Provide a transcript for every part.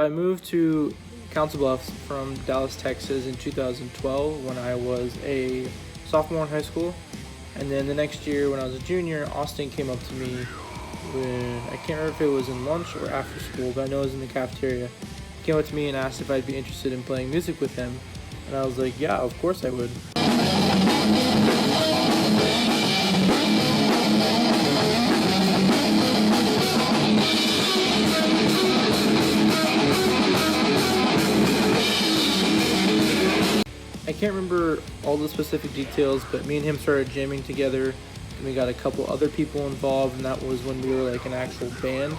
So I moved to Council Bluffs from Dallas, Texas in 2012 when I was a sophomore in high school. And then the next year when I was a junior, Austin came up to me when, I can't remember if it was in lunch or after school, but I know it was in the cafeteria. He came up to me and asked if I'd be interested in playing music with him. And I was like, yeah, of course I would. I can't remember all the specific details, but me and him started jamming together, and we got a couple other people involved, and that was when we were like an actual band.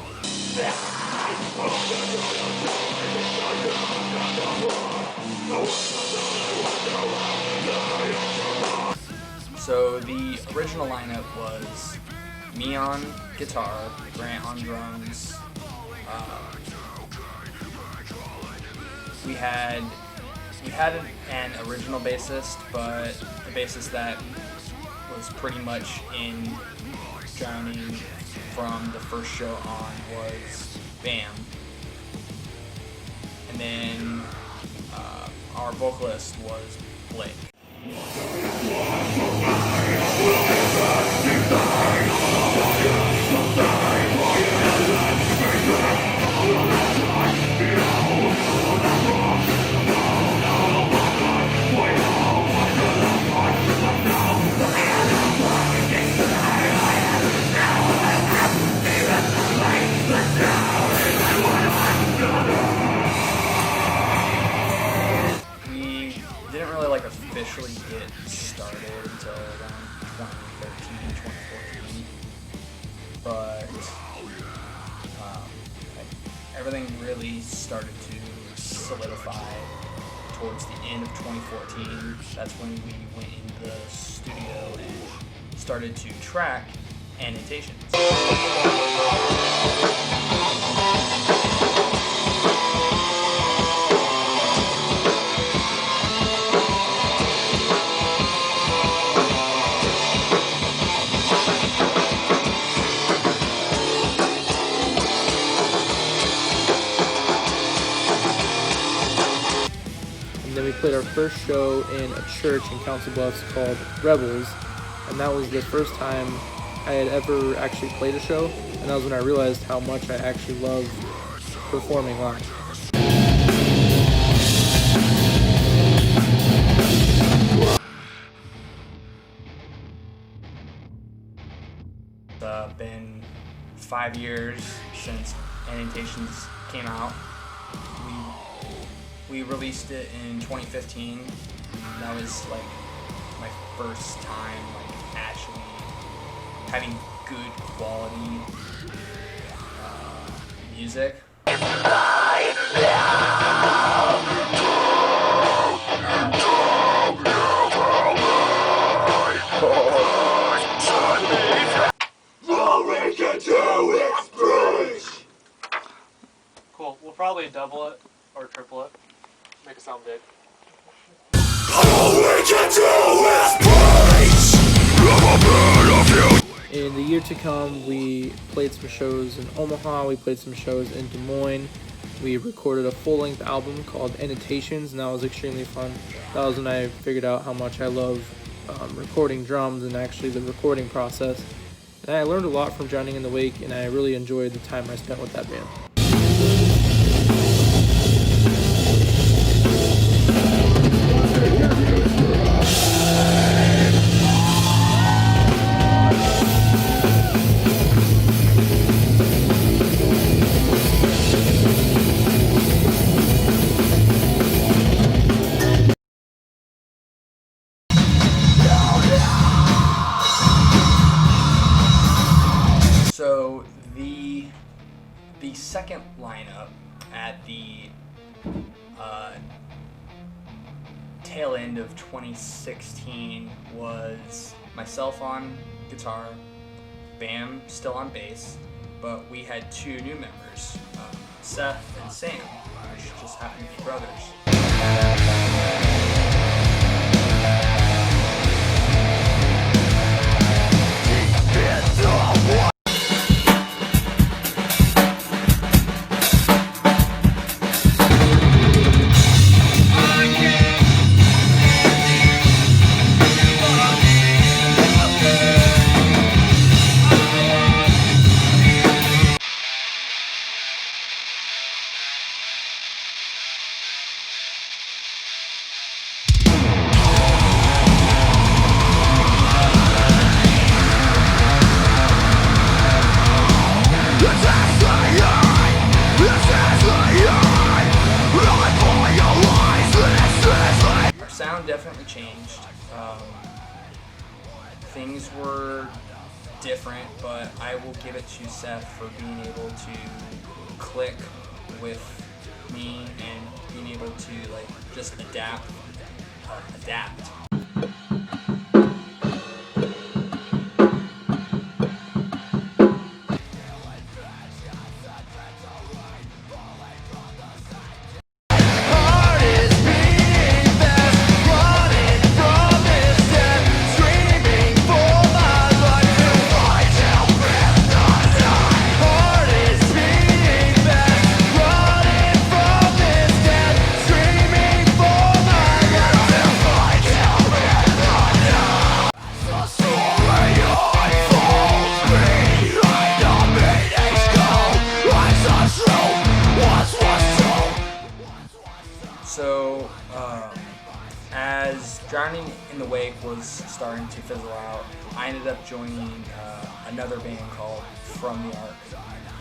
So the original lineup was me on guitar, Grant on drums. We had an original bassist, but the bassist that was pretty much in Drowning from the first show on was Bam. And then our vocalist was Blake. Officially get started until around 2013, 2014, but everything really started to solidify towards the end of 2014. That's when we went into the studio and started to track Annotations. And then we played our first show in a church in Council Bluffs called Rebels, and that was the first time I had ever actually played a show, and that was when I realized how much I actually love performing live. It's been 5 years since Annotations came out. We released it in 2015. That was like my first time like actually having good quality music. Cool. We'll probably double it or triple it. Make it sound big. In the year to come, we played some shows in Omaha, we played some shows in Des Moines. We recorded a full-length album called Annotations, and that was extremely fun. That was when I figured out how much I love recording drums and actually the recording process. And I learned a lot from Drowning in the Wake, and I really enjoyed the time I spent with that band. So the second lineup at the tail end of 2016 was myself on guitar, Bam still on bass, but we had two new members, Seth and Sam, which just happened to be brothers. sound definitely changed. Things were different, but I will give it to Seth for being able to click with me and being able to like just adapt. So, as Drowning in the Wake was starting to fizzle out, I ended up joining another band called From the Ark,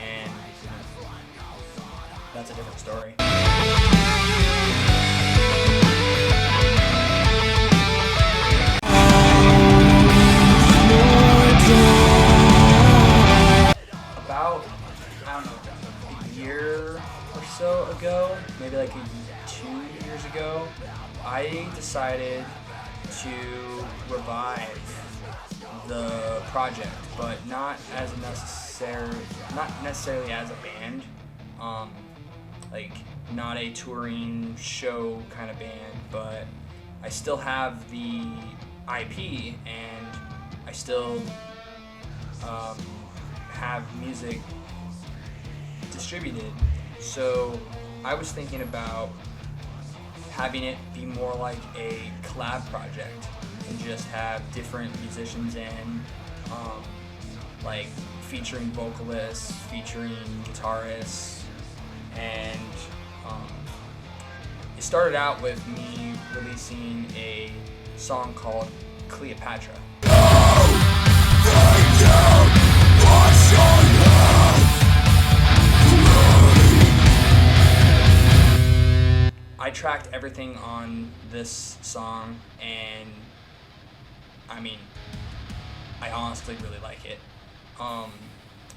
and that's a different story. About, I don't know, a year or so ago, maybe like 2 years ago, I decided to revive the project, but not necessarily as a band, like not a touring show kind of band, but I still have the IP and I still have music distributed. So I was thinking about having it be more like a collab project and just have different musicians in, like featuring vocalists, featuring guitarists, and it started out with me releasing a song called Cleopatra. I tracked everything on this song, and I mean, I honestly really like it.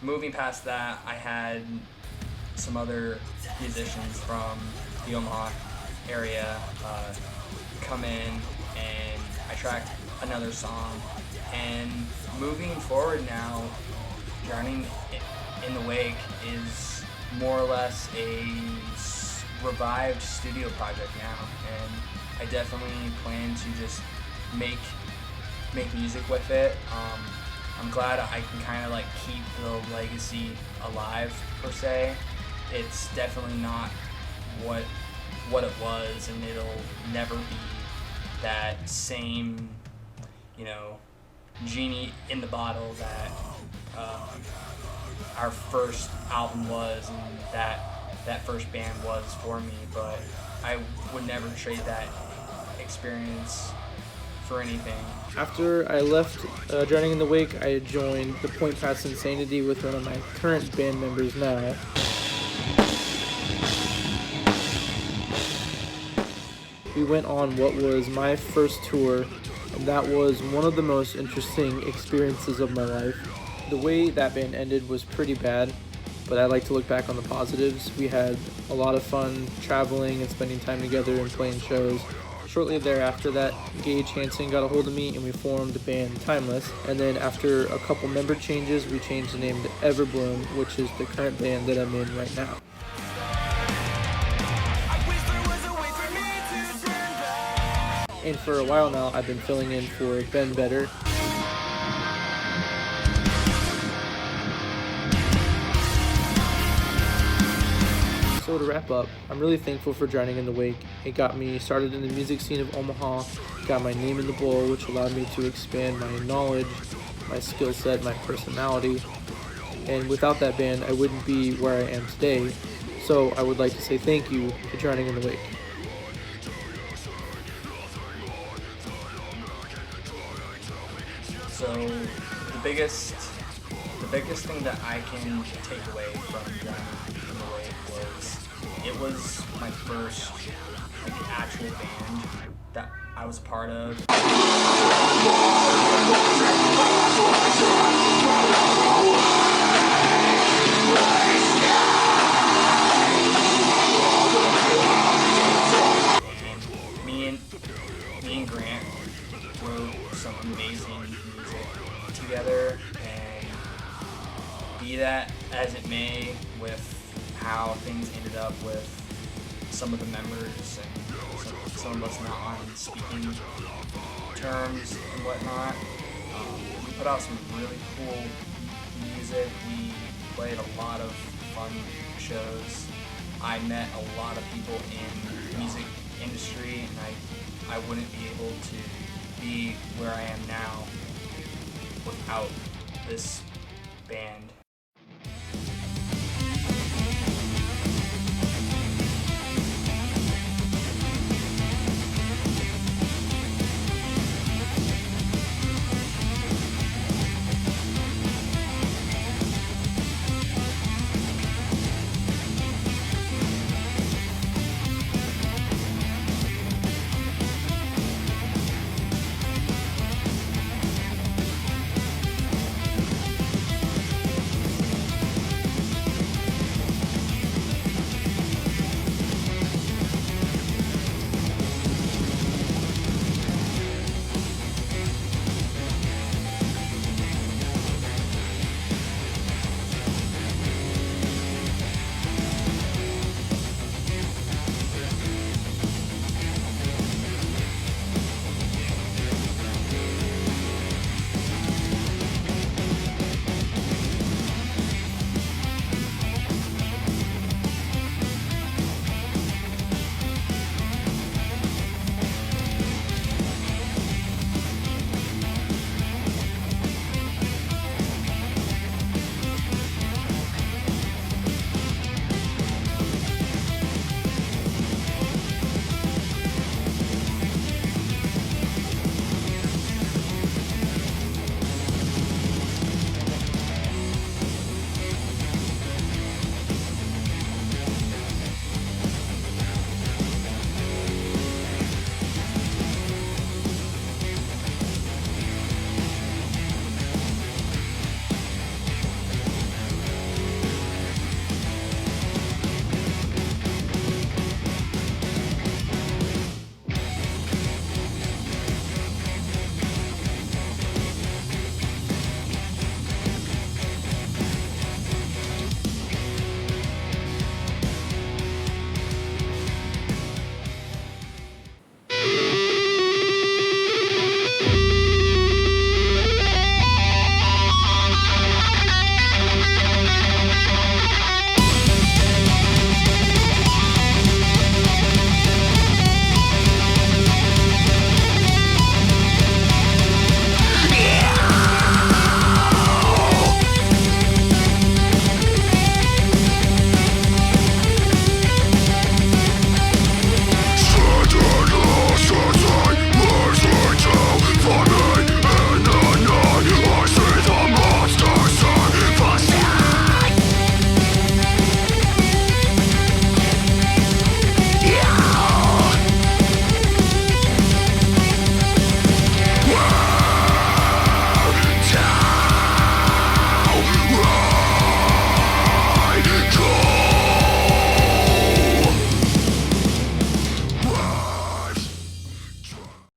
Moving past that, I had some other musicians from the Omaha area come in, and I tracked another song. And moving forward now, Drowning in the Wake is more or less a revived studio project now, and I definitely plan to just make music with it. I'm glad I can kind of like keep the legacy alive per se. It's definitely not what it was, and it'll never be that same, genie in the bottle that our first album was, and that first band was for me, but I would never trade that experience for anything. After I left Drowning in the Wake, I joined the Point Pass Insanity with one of my current band members now. We went on what was my first tour, and that was one of the most interesting experiences of my life. The way that band ended was pretty bad, but I like to look back on the positives. We had a lot of fun traveling and spending time together and playing shows. Shortly thereafter that, Gage Hansen got a hold of me and we formed the band Timeless. And then after a couple member changes, we changed the name to Everbloom, which is the current band that I'm in right now. And for a while now, I've been filling in for Ben Better. So to wrap up, I'm really thankful for Drowning in the Wake. It got me started in the music scene of Omaha, got my name in the bowl, which allowed me to expand my knowledge, my skill set, my personality. And without that band, I wouldn't be where I am today. So I would like to say thank you to Drowning in the Wake. So the biggest thing that I can take away from Drowning in the Wake was it was my first actual band that I I was part of. And me and Grant wrote some amazing music together, and be that as it may with how things ended up with some of the members and some of us not on speaking terms and whatnot. We put out some really cool music. We played a lot of fun shows. I met a lot of people in the music industry, and I wouldn't be able to be where I am now without this band.